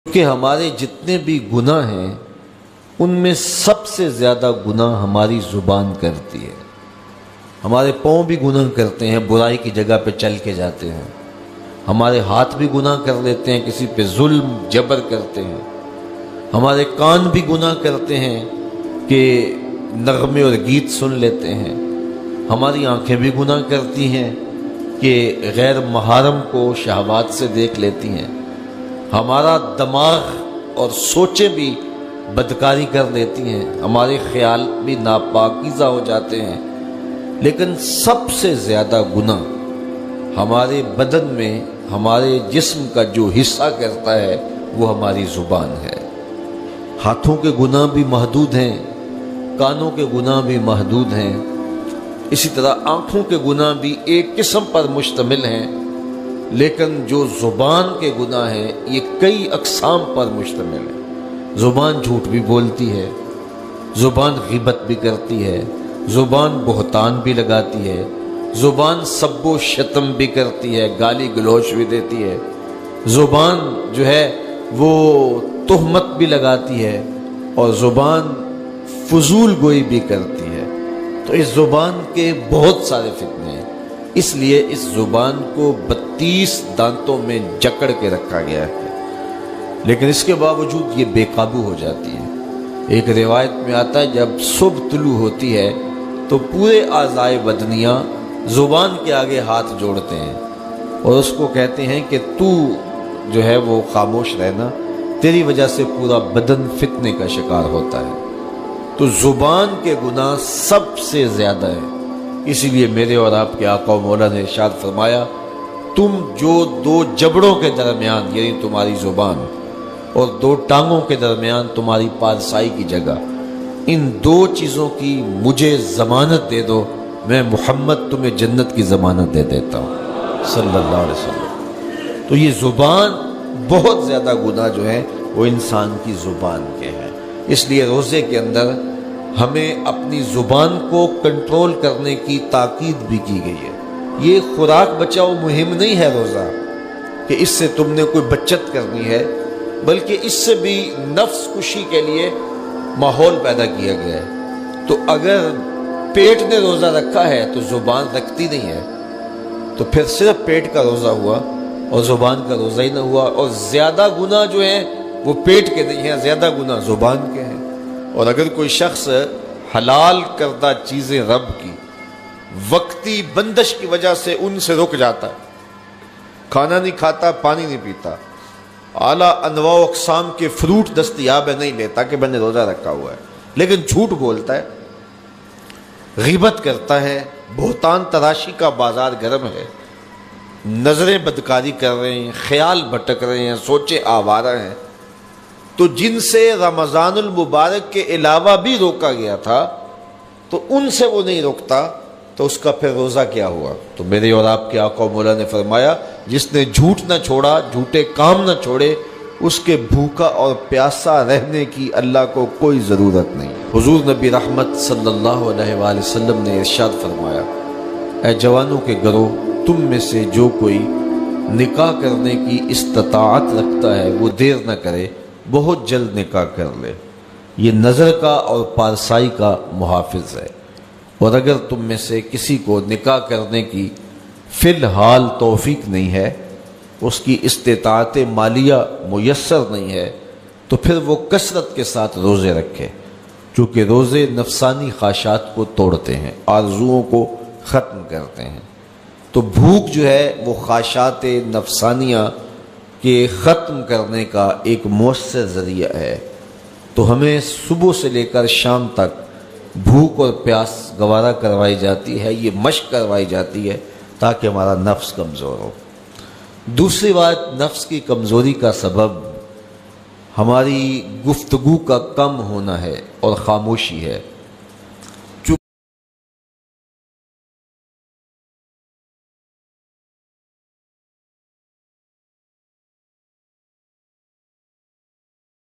کہ ہمارے جتنے بھی گناہ ہیں ان میں سب سے زیادہ گناہ ہماری زبان کرتی ہے۔ ہمارے پاؤں بھی گناہ کرتے ہیں، برائی کی جگہ پہ چل کے جاتے ہیں۔ ہمارے ہاتھ بھی گناہ کر لیتے ہیں، کسی پہ ظلم جبر کرتے ہیں۔ ہمارے کان بھی گناہ کرتے ہیں کہ نغمے اور گیت سن لیتے ہیں۔ ہماری آنکھیں بھی گناہ کرتی ہیں کہ غیر محرم کو شہوات سے دیکھ لیتی ہیں۔ ہمارا دماغ اور سوچیں بھی بدکاری کر لیتی ہیں، ہمارے خیال بھی ناپاکیزہ ہو جاتے ہیں۔ لیکن سب سے زیادہ گناہ ہمارے بدن میں ہمارے جسم کا جو حصہ کرتا ہے وہ ہماری زبان ہے۔ ہاتھوں کے گناہ بھی محدود ہیں، کانوں کے گناہ بھی محدود ہیں، اسی طرح آنکھوں کے گناہ بھی ایک قسم پر مشتمل ہیں، لیکن جو زبان کے گناہ ہیں یہ کئی اقسام پر مشتمل ہیں۔ زبان جھوٹ بھی بولتی ہے، زبان غیبت بھی کرتی ہے، زبان بہتان بھی لگاتی ہے، زبان سب و شتم بھی کرتی ہے، گالی گلوچ بھی دیتی ہے، زبان جو ہے وہ تہمت بھی لگاتی ہے، اور زبان فضول گوئی بھی کرتی ہے۔ تو اس زبان کے بہت سارے فتنے ہیں، اس لیے اس زبان کو 32 دانتوں میں جکڑ کے رکھا گیا ہے، لیکن اس کے باوجود یہ بے قابو ہو جاتی ہے۔ ایک روایت میں آتا ہے جب صبح طلوع ہوتی ہے تو پورے اعضائے بدنیاں زبان کے آگے ہاتھ جوڑتے ہیں اور اس کو کہتے ہیں کہ تو جو ہے وہ خاموش رہنا، تیری وجہ سے پورا بدن فتنے کا شکار ہوتا ہے۔ تو زبان کے گناہ سب سے زیادہ ہے، اسی لیے میرے اور آپ کے آقا و مولا نے ارشاد فرمایا، تم جو 2 جبڑوں کے درمیان یعنی تمہاری زبان اور 2 ٹانگوں کے درمیان تمہاری پارسائی کی جگہ، ان 2 چیزوں کی مجھے ضمانت دے دو، میں محمد تمہیں جنت کی ضمانت دے دیتا ہوں صلی اللہ علیہ وسلم۔ تو یہ زبان بہت زیادہ گناہ جو ہے وہ انسان کی زبان کے ہیں، اس لیے روزے کے اندر ہمیں اپنی زبان کو کنٹرول کرنے کی تاکید بھی کی گئی ہے۔ یہ خوراک بچاؤ مہم نہیں ہے روزہ کہ اس سے تم نے کوئی بچت کرنی ہے، بلکہ اس سے بھی نفس کشی کے لیے ماحول پیدا کیا گیا ہے۔ تو اگر پیٹ نے روزہ رکھا ہے تو زبان رکھتی نہیں ہے، تو پھر صرف پیٹ کا روزہ ہوا اور زبان کا روزہ ہی نہ ہوا، اور زیادہ گناہ جو ہیں وہ پیٹ کے نہیں ہیں، زیادہ گناہ زبان کے ہیں۔ اور اگر کوئی شخص حلال کردہ چیزیں رب کی وقتی بندش کی وجہ سے ان سے رک جاتا ہے، کھانا نہیں کھاتا، پانی نہیں پیتا، اعلیٰ انواع و اقسام کے فروٹ دستیاب ہے نہیں لیتا کہ میں نے روزہ رکھا ہوا ہے، لیکن جھوٹ بولتا ہے، غیبت کرتا ہے، بہتان تراشی کا بازار گرم ہے، نظریں بدکاری کر رہے ہیں، خیال بھٹک رہے ہیں، سوچیں آوارہ ہیں، تو جن سے رمضان المبارک کے علاوہ بھی روکا گیا تھا تو ان سے وہ نہیں روکتا، تو اس کا پھر روزہ کیا ہوا؟ تو میرے اور آپ کے آقا و مولا نے فرمایا، جس نے جھوٹ نہ چھوڑا، جھوٹے کام نہ چھوڑے، اس کے بھوکا اور پیاسا رہنے کی اللہ کو کوئی ضرورت نہیں۔ حضور نبی رحمت صلی اللہ علیہ وآلہ وسلم نے ارشاد فرمایا، اے جوانوں کے گروہ، تم میں سے جو کوئی نکاح کرنے کی استطاعت رکھتا ہے وہ دیر نہ کرے، بہت جلد نکاح کر لے، یہ نظر کا اور پارسائی کا محافظ ہے۔ اور اگر تم میں سے کسی کو نکاح کرنے کی فی الحال توفیق نہیں ہے، اس کی استطاعت مالیہ میسر نہیں ہے، تو پھر وہ کثرت کے ساتھ روزے رکھے، کیونکہ روزے نفسانی خواہشات کو توڑتے ہیں، آرزوؤں کو ختم کرتے ہیں۔ تو بھوک جو ہے وہ خواہشات نفسانیہ کے ختم کرنے کا ایک مؤثر ذریعہ ہے۔ تو ہمیں صبح سے لے کر شام تک بھوک اور پیاس گوارا کروائی جاتی ہے، یہ مشق کروائی جاتی ہے تاکہ ہمارا نفس کمزور ہو۔ دوسری بات، نفس کی کمزوری کا سبب ہماری گفتگو کا کم ہونا ہے اور خاموشی ہے۔